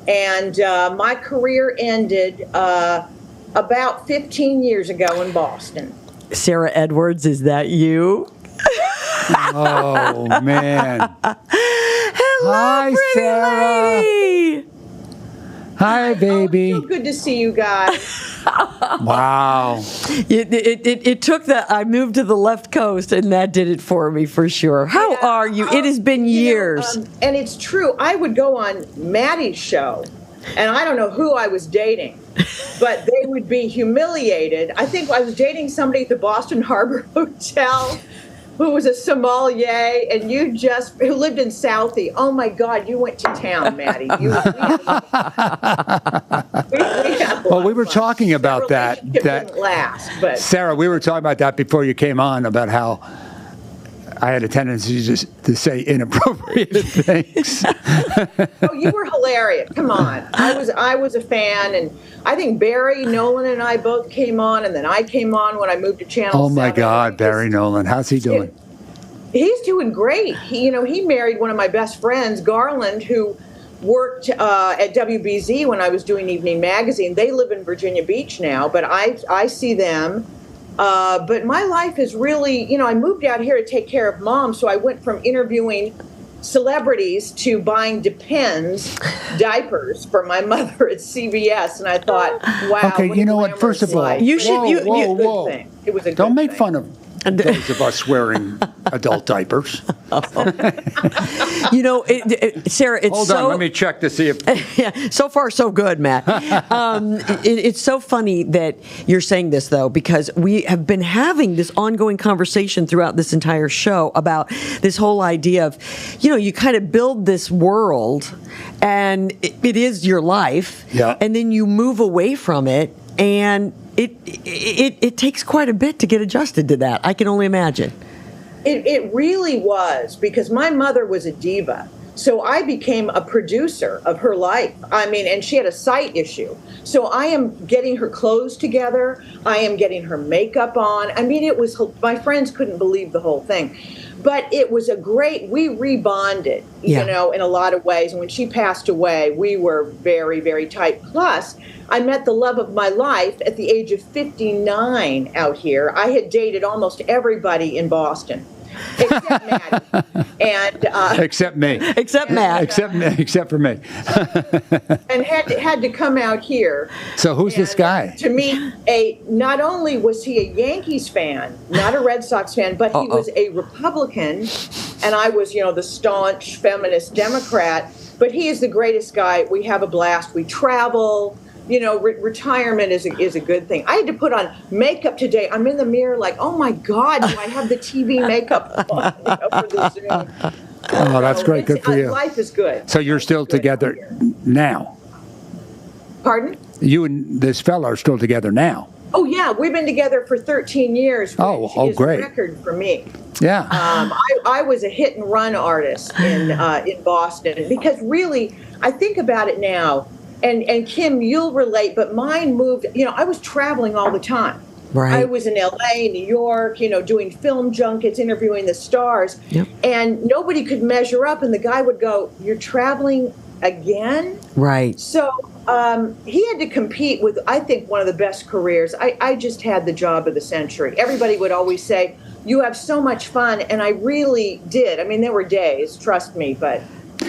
and my career ended about 15 years ago in Boston. Sarah Edwards, is that you? Oh man! Hello, Hi, pretty Sarah. lady. Hi, baby. Oh, so good to see you guys. Wow. It took that. I moved to the left coast, and that did it for me for sure. How are you? It has been years. And it's true. I would go on Matty's show, and I don't know who I was dating, but they would be humiliated. I think I was dating somebody at the Boston Harbor Hotel who was a sommelier, and who lived in Southie. Oh my God, you went to town, Matty. We were talking about that. That didn't last, but Sarah, we were talking about that before you came on, about how I had a tendency just to say inappropriate things. oh, you were hilarious. Come on, I was a fan, and I think Barry Nolan and I both came on, and then I came on when I moved to Channel 7. Oh my God, Barry Nolan, how's he doing? He's doing great. He married one of my best friends, Garland, who worked at WBZ when I was doing Evening Magazine. They live in Virginia Beach now, but I see them. But my life is really, I moved out here to take care of Mom, so I went from interviewing celebrities to buying Depends diapers for my mother at CBS, and I thought, wow. Okay, you know what? First of all, life. whoa. It was a good Don't make thing. fun of those of us wearing adult diapers. Sarah, it's Hold on, let me check to see if... Yeah, so far so good, Matt. It's so funny that you're saying this, though, because we have been having this ongoing conversation throughout this entire show about this whole idea of, you kind of build this world, and it is your life, yeah, and then you move away from it, and it takes quite a bit to get adjusted to that. I can only imagine. It really was, because my mother was a diva. So I became a producer of her life. And she had a sight issue. So I am getting her clothes together. I am getting her makeup on. it was, my friends couldn't believe the whole thing. But it was we rebonded, in a lot of ways. And when she passed away, we were very, very tight. Plus, I met the love of my life at the age of 59 out here. I had dated almost everybody in Boston, except Matty. And except me. Except Matt. Except for me. And had to come out here. So who's this guy? To meet not only was he a Yankees fan, not a Red Sox fan, but he was a Republican, and I was, the staunch feminist Democrat. But he is the greatest guy. We have a blast. We travel. Retirement is a good thing. I had to put on makeup today. I'm in the mirror like, oh my God, do I have the TV makeup on for the Zoom? Oh, that's great. Good for you. Life is good. So you're still together now? Pardon? You and this fella are still together now? Oh, yeah. We've been together for 13 years. Which is great. a record for me. Yeah. I was a hit and run artist in Boston, because really, I think about it now. And Kim, you'll relate, but mine moved, I was traveling all the time. Right. I was in LA, New York, doing film junkets, interviewing the stars. Yep. And nobody could measure up. And the guy would go, "You're traveling again?" Right. So he had to compete with, I think, one of the best careers. I just had the job of the century. Everybody would always say, "You have so much fun." And I really did. There were days, trust me, but...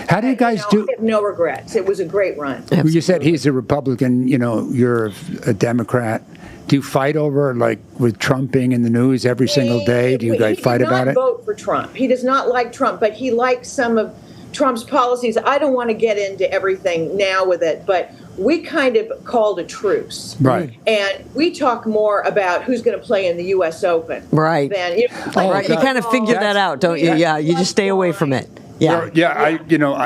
How do you guys do? I have no regrets. It was a great run. Absolutely. You said he's a Republican, you're a Democrat. Do you fight over, like, with Trump being in the news every single day? Do you guys fight about it? He does not vote for Trump. He does not like Trump, but he likes some of Trump's policies. I don't want to get into everything now with it, but we kind of called a truce. Right. And we talk more about who's going to play in the U.S. Open. Right. Than, you know, Oh, Right. You kind of figure that out, don't you? Yeah. You just stay away from it. Yeah. Yeah,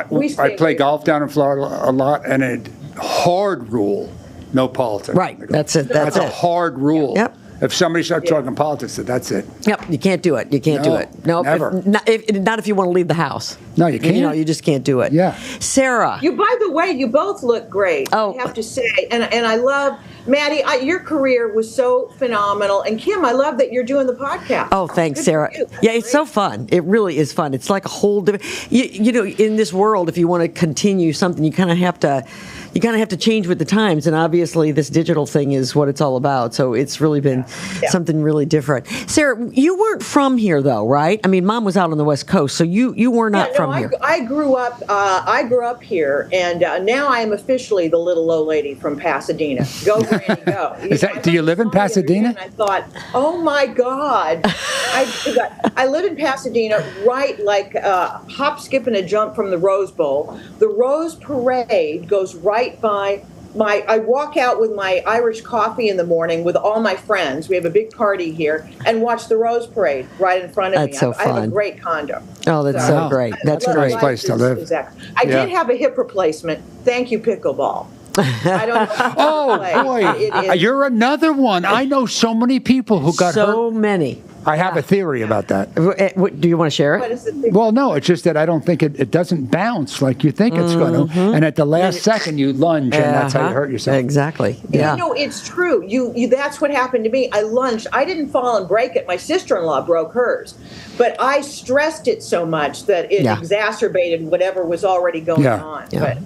We I stay play away. golf down in Florida a lot, and a hard rule, no politics. Right, that's it, that's a it. hard rule. Yep. If somebody starts talking politics, that's it. Yep, you can't do it. You can't do No, it. No, never. not if you want to leave the house. No, you can't. You know, you just can't do it. Yeah. Sarah. By the way, you both look great. Oh. I have to say, and I love Matty. Your career was so phenomenal, and Kim, I love that you're doing the podcast. Oh, thanks, Good Sarah. for you. Yeah, it's so fun. It really is fun. It's like a whole different. You know, in this world, if you want to continue something, you kind of have to. You kind of have to change with the times, and obviously, this digital thing is what it's all about. So it's really been something really different. Sarah, you weren't from here, though, right? I mean, Mom was out on the West Coast, so you were not from here. I grew up. I grew up here, and now I am officially the little old lady from Pasadena. Go, Granny, go. Do you live in Pasadena? And I thought, oh my God, I live in Pasadena, right like hop, skip, and a jump from the Rose Bowl. The Rose Parade goes right by I walk out with my Irish coffee in the morning with all my friends. We have a big party here and watch the Rose Parade right in front of me. That's so I have a fun. great condo. Oh, that's so great. That's I love great. Nice place to live. Exactly. I did have a hip replacement. Thank you, pickleball. I don't know. How to Oh, play. boy. It is. You're another one. I know so many people who got hurt. So many. I have a theory about that. Do you want to share What it? is the thing? Well, no, it's just that I don't think it doesn't bounce like you think it's going to. And at the last second, you lunge, and that's how you hurt yourself. Exactly. Yeah. You know, it's true. You that's what happened to me. I lunged. I didn't fall and break it. My sister-in-law broke hers. But I stressed it so much that it exacerbated whatever was already going on. Yeah.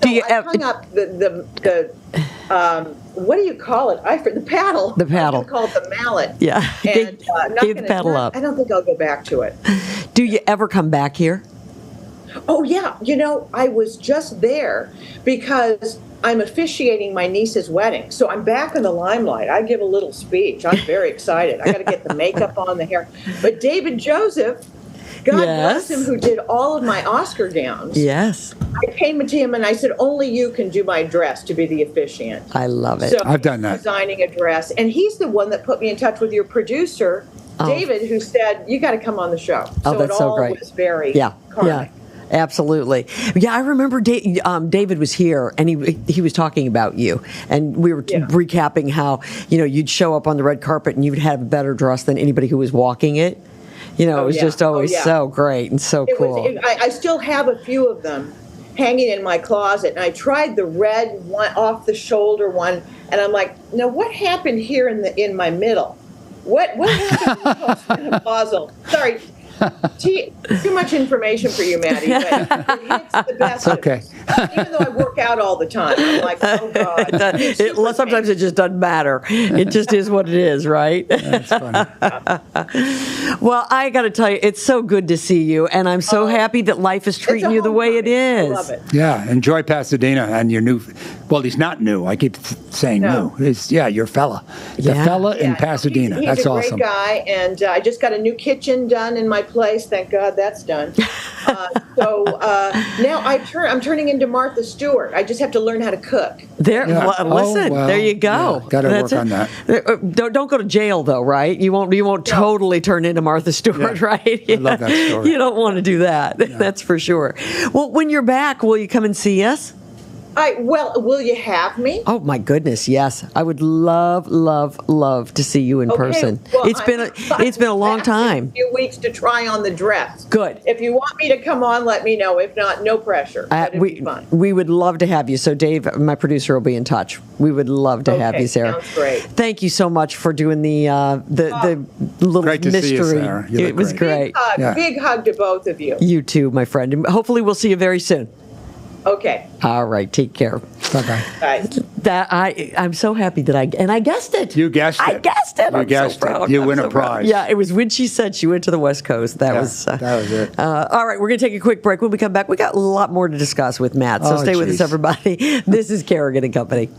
But I hung up the what do you call it? The paddle. The paddle. I call it the mallet. Yeah. And Gave the paddle up. I don't think I'll go back to it. Do you ever come back here? Oh, yeah. You know, I was just there because I'm officiating my niece's wedding. So I'm back in the limelight. I give a little speech. I'm very excited. I got to get the makeup on, the hair. But David Joseph, God bless him, who did all of my Oscar gowns. Yes. I came to him and I said, only you can do my dress to be the officiant. I love it. So I've done that. Designing a dress. And he's the one that put me in touch with your producer, David, who said, you got to come on the show. Oh, that's so great. It all was very karmic. Yeah. Absolutely. Yeah, I remember David was here, and he was talking about you, and we were recapping how, you know, you'd show up on the red carpet and you'd have a better dress than anybody who was walking it. You know, it was just always so great and so cool. I still have a few of them hanging in my closet, and I tried the red one, off the shoulder one, and I'm like, now what happened here in my middle? What happened in the puzzle? Sorry. Too much information for you, Matty, but it hits the best. Okay. Even though I work out all the time, I'm like, oh God. Sometimes it just doesn't matter. It just is what it is, right? That's funny. Well, I got to tell you, it's so good to see you, and I'm so happy that life is treating you the way it is. I love it. Yeah, enjoy Pasadena and your new. Well, he's not new. I keep saying new. He's your fella. The fella in Pasadena. He's That's a awesome. great guy, and I just got a new kitchen done in my place. Thank God that's done. So now I'm turning into Martha Stewart. I just have to learn how to cook. Listen, there you go. Yeah, got to work on that. Don't go to jail though, right? You won't totally turn into Martha Stewart, right? I love that story. You don't want to do that. Yeah. That's for sure. Well, when you're back, will you come and see us? Will you have me? Oh my goodness, yes! I would love to see you in person. Well, it's been a long time. A few weeks to try on the dress. Good. If you want me to come on, let me know. If not, no pressure. It'd be fun. We would love to have you. So Dave, my producer, will be in touch. We would love to have you, Sarah. Sounds great. Thank you so much for doing the little Great to mystery. see you, Sarah. You It was great. Big hug to both of you. You too, my friend. And hopefully we'll see you very soon. Okay. All right. Take care. Bye-bye. Bye. I'm so happy that I guessed it. You guessed it. I guessed it. You guessed it. You win a prize. Yeah, it was when she said she went to the West Coast. That was it. All right, we're going to take a quick break. When we come back, we got a lot more to discuss with Matt. So stay with us, everybody. This is Kerrigan and Company.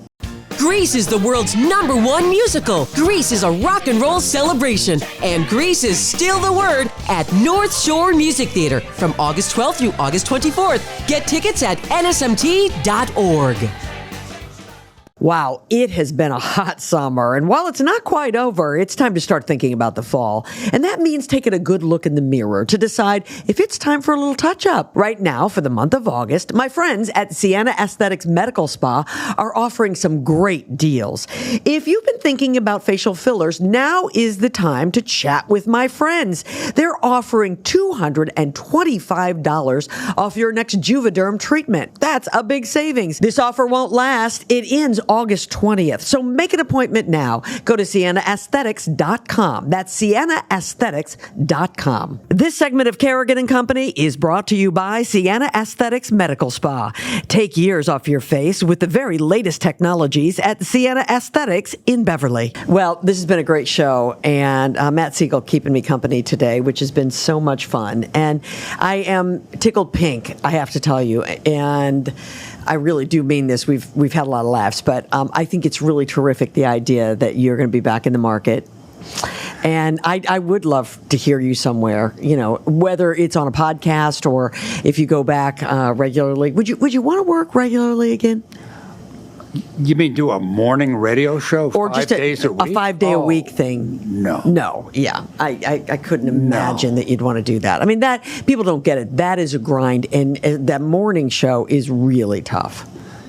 Grease is the world's #1 musical. Grease is a rock and roll celebration, and Grease is still the word at North Shore Music Theater from August 12th through August 24th. Get tickets at nsmt.org. Wow, it has been a hot summer, and while it's not quite over, it's time to start thinking about the fall. And that means taking a good look in the mirror to decide if it's time for a little touch-up. Right now, for the month of August, my friends at Sienna Aesthetics Medical Spa are offering some great deals. If you've been thinking about facial fillers, now is the time to chat with my friends. They're offering $225 off your next Juvederm treatment. That's a big savings. This offer won't last. It ends August 20th. So make an appointment now. Go to siennaaesthetics.com. That's siennaaesthetics.com. This segment of Kerrigan and Company is brought to you by Sienna Aesthetics Medical Spa. Take years off your face with the very latest technologies at Sienna Aesthetics in Beverly. Well, this has been a great show, and Matt Siegel keeping me company today, which has been so much fun. And I am tickled pink, I have to tell you. And I really do mean this. We've had a lot of laughs, but I think it's really terrific, the idea that you're going to be back in the market. And I would love to hear you somewhere, you know, whether it's on a podcast or if you go back regularly. Would you want to work regularly again? You mean do a morning radio show or 5 just days a week? A 5-day a week thing? No. Yeah. I couldn't imagine that you'd want to do that. I mean, that people don't get it. That is a grind, and that morning show is really tough.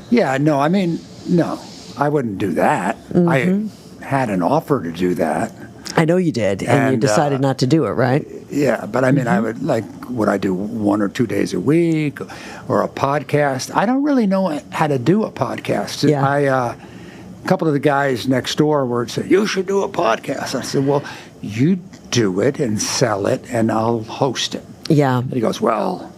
Yeah, no, I mean, no, I wouldn't do that. Mm-hmm. I had an offer to do that. I know you did, and you decided not to do it, right? Yeah, but I mean, I would would I do 1 or 2 days a week or a podcast? I don't really know how to do a podcast. Yeah. A couple of the guys next door were saying, you should do a podcast. I said, well, you do it and sell it, and I'll host it. Yeah. And he goes, well,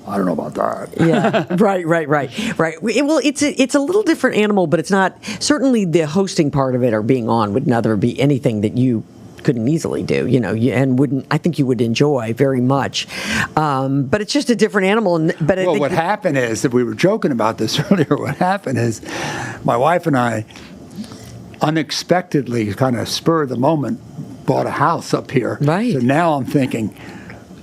I don't know about that. Yeah, right. Well, it's a little different animal, but it's not. Certainly, the hosting part of it or being on would never be anything that you couldn't easily do, you know, and wouldn't. I think you would enjoy very much. But it's just a different animal. But what happened is that we were joking about this earlier. What happened is, my wife and I unexpectedly, kind of spur of the moment, bought a house up here. Right. So now I'm thinking,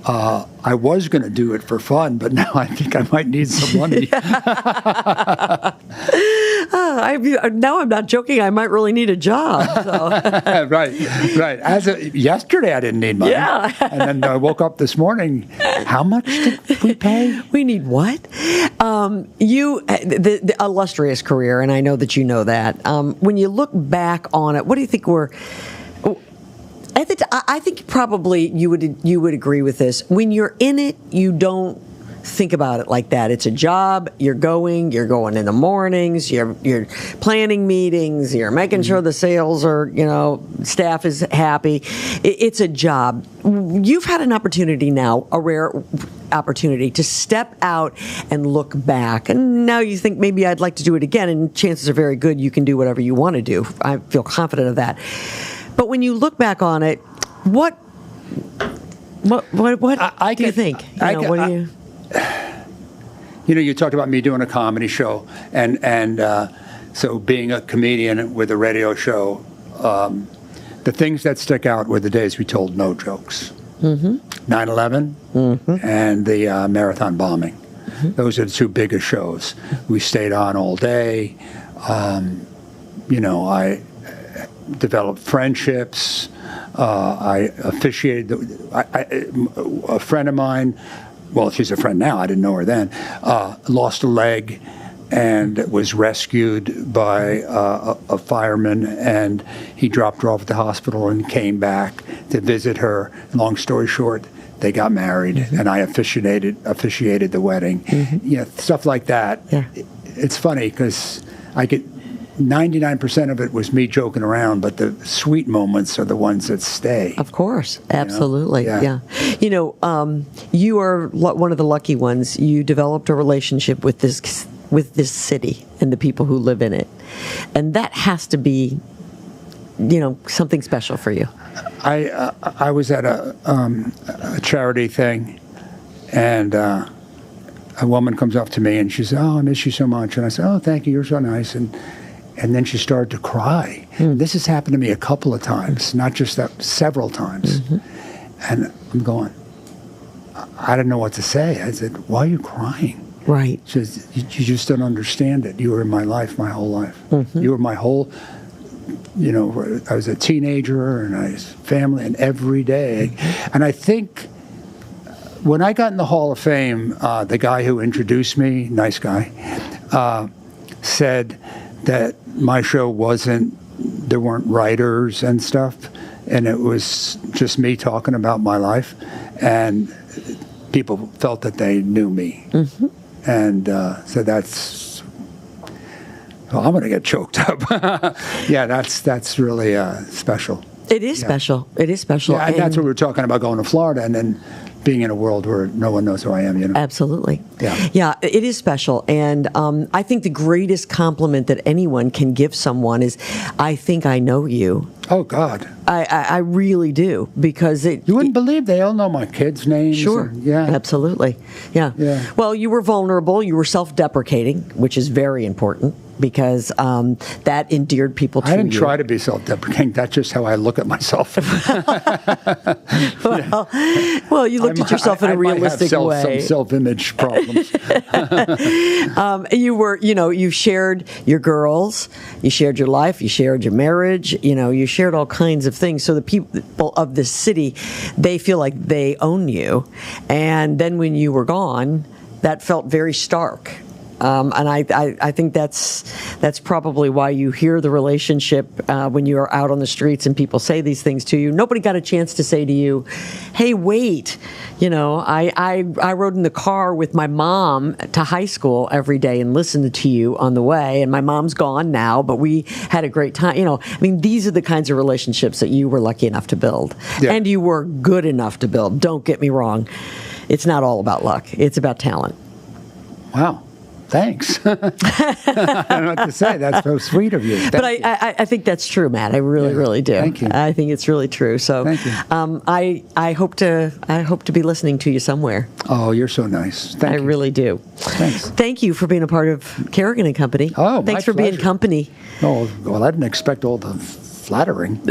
I was going to do it for fun, but now I think I might need some money. Now I'm not joking. I might really need a job. So. Right. As of yesterday, I didn't need money. Yeah. And then I woke up this morning. How much did we pay? We need what? The illustrious career, and I know that you know that. When you look back on it, what do you think were? I think probably you would agree with this. When you're in it, you don't think about it like that. It's a job. You're going in the mornings. You're planning meetings. You're making sure the sales are, staff is happy. It's a job. You've had an opportunity now, a rare opportunity, to step out and look back. And now you think maybe I'd like to do it again. And chances are very good you can do whatever you want to do. I feel confident of that. But when you look back on it, what do you think? You talked about me doing a comedy show, and so being a comedian with a radio show, the things that stick out were the days we told no jokes. 9/11 and the marathon bombing. Those are the two biggest shows. We stayed on all day. I developed friendships. I officiated. A friend of mine, well, she's a friend now, I didn't know her then, lost a leg and was rescued by a fireman, and he dropped her off at the hospital and came back to visit her. Long story short, they got married, and I officiated the wedding. Stuff like that. Yeah. It's funny because I get 99% of it was me joking around, but the sweet moments are the ones that stay. Of course. Absolutely. Yeah. You are one of the lucky ones. You developed a relationship with this city and the people who live in it. And that has to be, something special for you. I was at a charity thing, and a woman comes up to me and she said, "Oh, I miss you so much." And I said, "Oh, thank you. You're so nice." And then she started to cry. This has happened to me a couple of times, not just that, several times. And I'm going, I didn't know what to say. I said, "Why are you crying?" Right. She says, you just don't understand it. You were in my life, my whole life. You were my whole, I was a teenager and I was family and every day. And I think when I got in the Hall of Fame, the guy who introduced me, nice guy, said that my show there weren't writers and stuff, and it was just me talking about my life, and people felt that they knew me. And so that's, I'm going to get choked up. Yeah, that's really special. It is special. It is special. Yeah, and that's what we were talking about, going to Florida and then being in a world where no one knows who I am, Absolutely. Yeah. Yeah, it is special. And I think the greatest compliment that anyone can give someone is, I think I know you. Oh, God. I really do, because You wouldn't believe they all know my kids' names. Sure. Yeah. Absolutely. Yeah. Well, you were vulnerable. You were self-deprecating, which is very important, because that endeared people to you. I didn't try to be self-deprecating. That's just how I look at myself. Well, you looked at yourself in a realistic I might way. have some self-image problems. You were, you shared your girls, you shared your life, you shared your marriage, you shared all kinds of things. So the people of this city, they feel like they own you. And then when you were gone, that felt very stark. And I think that's probably why you hear the relationship when you are out on the streets and people say these things to you. Nobody got a chance to say to you, hey, wait, I rode in the car with my mom to high school every day and listened to you on the way, and my mom's gone now, but we had a great time. These are the kinds of relationships that you were lucky enough to build. Yeah. And you were good enough to build. Don't get me wrong. It's not all about luck. It's about talent. Wow. Thanks. I don't know what to say. That's so sweet of you. But I think that's true, Matt. I really do. Thank you. I think it's really true. So Thank you. I hope to be listening to you somewhere. Oh, you're so nice. Thank you. I really do. Thanks. Thank you for being a part of Kerrigan and Company. Oh, thanks my for being pleasure. company. Oh, well, I didn't expect all the flattering.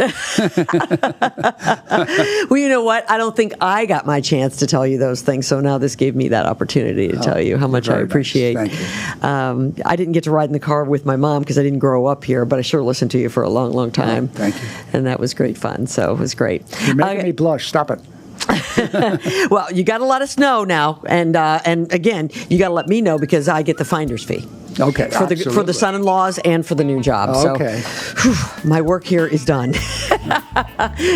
Well, you know what? I don't think I got my chance to tell you those things. So now this gave me that opportunity to tell you how much I very nice. appreciate. Thank you. I didn't get to ride in the car with my mom because I didn't grow up here, but I sure listened to you for a long, long time. Thank you. And that was great fun. So it was great. You're making me blush. Stop it. Well, you got to let us know now, and again, you got to let me know because I get the finder's fee. Okay. For the son-in-laws and for the new job. Okay. So, my work here is done.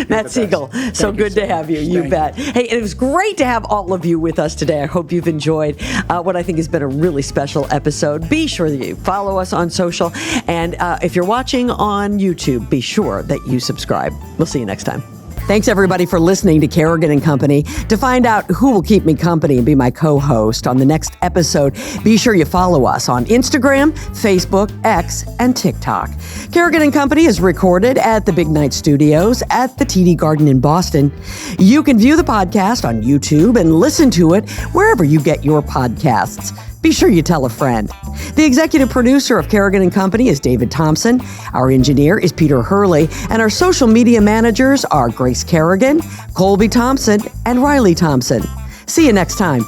Matt Siegel, so good to have you. You bet. Hey, and it was great to have all of you with us today. I hope you've enjoyed what I think has been a really special episode. Be sure that you follow us on social, and if you're watching on YouTube, be sure that you subscribe. We'll see you next time. Thanks, everybody, for listening to Kerrigan and Company. To find out who will keep me company and be my co-host on the next episode, be sure you follow us on Instagram, Facebook, X, and TikTok. Kerrigan and Company is recorded at the Big Night Studios at the TD Garden in Boston. You can view the podcast on YouTube and listen to it wherever you get your podcasts. Be sure you tell a friend. The executive producer of Kerrigan and Company is David Thompson. Our engineer is Peter Hurley, and our social media managers are Grace Kerrigan, Colby Thompson, and Riley Thompson. See you next time.